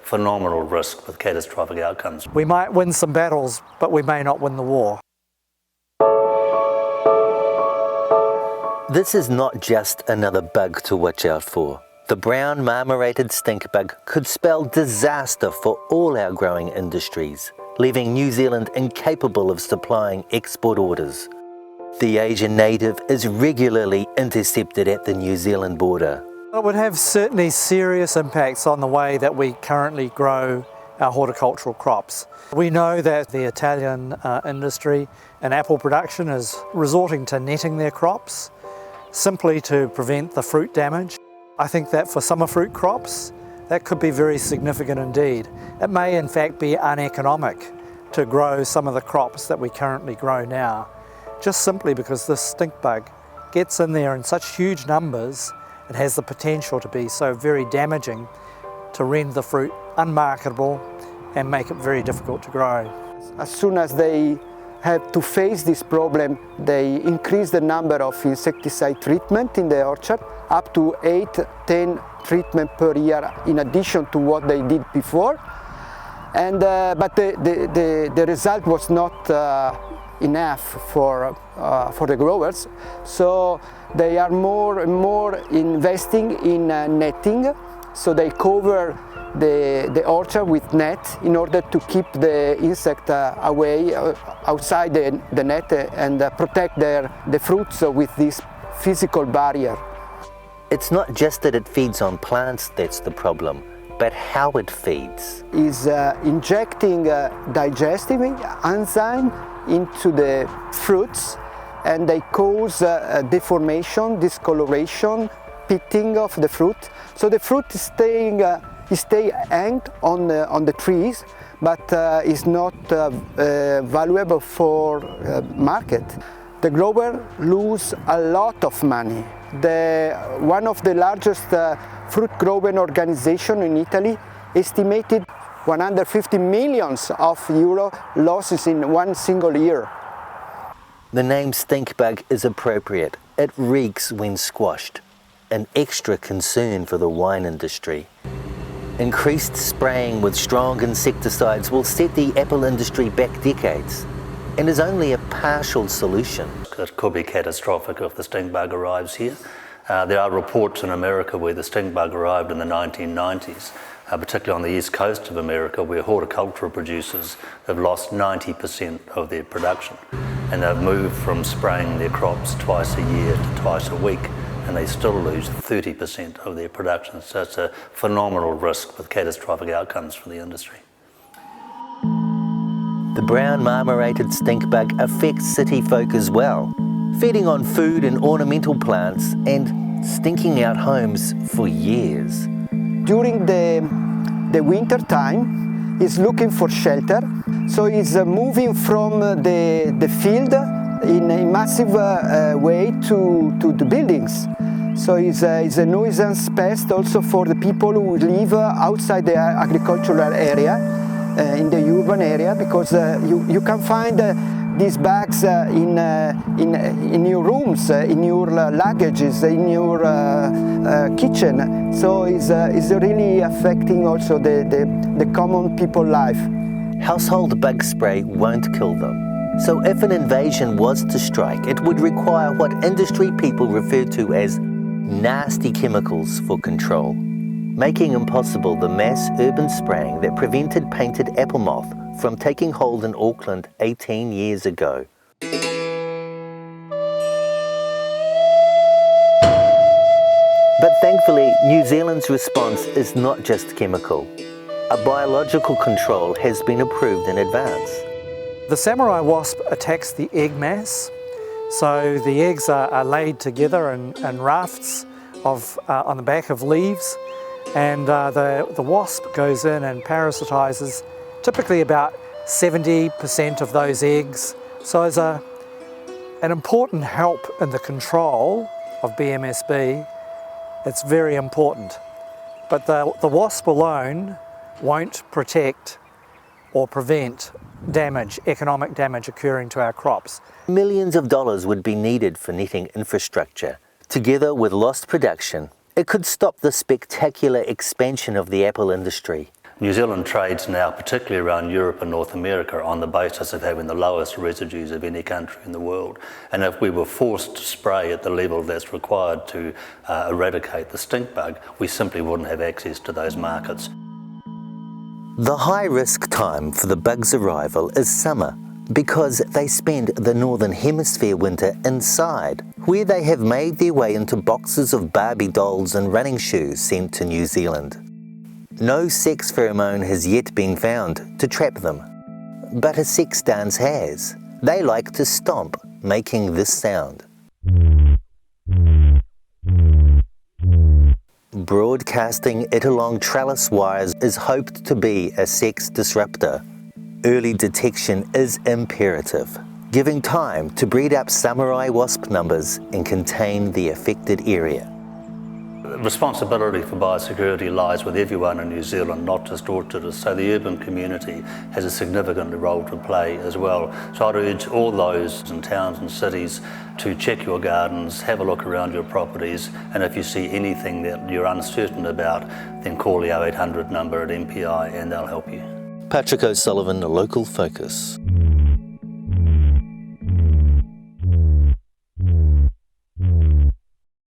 phenomenal risk with catastrophic outcomes. We might win some battles, but we may not win the war. This is not just another bug to watch out for. The brown marmorated stink bug could spell disaster for all our growing industries, leaving New Zealand incapable of supplying export orders. The Asian native is regularly intercepted at the New Zealand border. It would have certainly serious impacts on the way that we currently grow our horticultural crops. We know that the Italian industry and apple production is resorting to netting their crops simply to prevent the fruit damage. I think that for summer fruit crops, that could be very significant indeed. It may in fact be uneconomic to grow some of the crops that we currently grow now, just simply because this stink bug gets in there in such huge numbers. It has the potential to be so very damaging to render the fruit unmarketable and make it very difficult to grow. As soon as they have to face this problem, they increase the number of insecticide treatment in the orchard, up to 8-10 treatment per year in addition to what they did before. And, but the result was not enough for the growers, so they are more and more investing in netting, so they cover the orchard with net in order to keep the insect away outside the net and protect the fruits with this physical barrier. It's not just that it feeds on plants that's the problem, but how it feeds. Is injecting digestive enzyme into the fruits, and they cause deformation, discoloration, pitting of the fruit. So the fruit is stay hanged on the trees, but is not valuable for market. The grower lose a lot of money. One of the largest fruit growing organization in Italy estimated 150 millions of euro losses in one single year. The name stink bug is appropriate. It reeks when squashed, an extra concern for the wine industry. Increased spraying with strong insecticides will set the apple industry back decades and is only a partial solution. It could be catastrophic if the stink bug arrives here. There are reports in America where the stink bug arrived in the 1990s, particularly on the east coast of America, where horticultural producers have lost 90% of their production. And they've moved from spraying their crops twice a year to twice a week, and they still lose 30% of their production. So it's a phenomenal risk with catastrophic outcomes for the industry. The brown marmorated stink bug affects city folk as well, feeding on food and ornamental plants and stinking out homes for years. During the winter time, it's looking for shelter, so it's moving from the field in a massive way to the buildings. So it's a nuisance pest also for the people who live outside the agricultural area, in the urban area, because you can find these bags in your rooms, in your luggages, in your kitchen. So it's really affecting also the common people life. Household bug spray won't kill them. So if an invasion was to strike, it would require what industry people refer to as nasty chemicals for control, making impossible the mass urban spraying that prevented painted apple moth from taking hold in Auckland 18 years ago. But thankfully, New Zealand's response is not just chemical. A biological control has been approved in advance. The samurai wasp attacks the egg mass, so the eggs are laid together in rafts on the back of leaves, and the wasp goes in and parasitizes typically about 70% of those eggs. So as an important help in the control of BMSB, it's very important. But the wasp alone won't protect or prevent damage, economic damage occurring to our crops. Millions of dollars would be needed for netting infrastructure. Together with lost production, it could stop the spectacular expansion of the apple industry. New Zealand trades now, particularly around Europe and North America, on the basis of having the lowest residues of any country in the world. And if we were forced to spray at the level that's required to eradicate the stink bug, we simply wouldn't have access to those markets. The high-risk time for the bug's arrival is summer, because they spend the Northern Hemisphere winter inside, where they have made their way into boxes of Barbie dolls and running shoes sent to New Zealand. No sex pheromone has yet been found to trap them, but a sex dance has. They like to stomp, making this sound. Broadcasting it along trellis wires is hoped to be a sex disruptor. Early detection is imperative, giving time to breed up samurai wasp numbers and contain the affected area. The responsibility for biosecurity lies with everyone in New Zealand, not just orchardists, so the urban community has a significant role to play as well. So I'd urge all those in towns and cities to check your gardens, have a look around your properties, and if you see anything that you're uncertain about, then call the 0800 number at MPI and they'll help you. Patrick O'Sullivan, A Local Focus.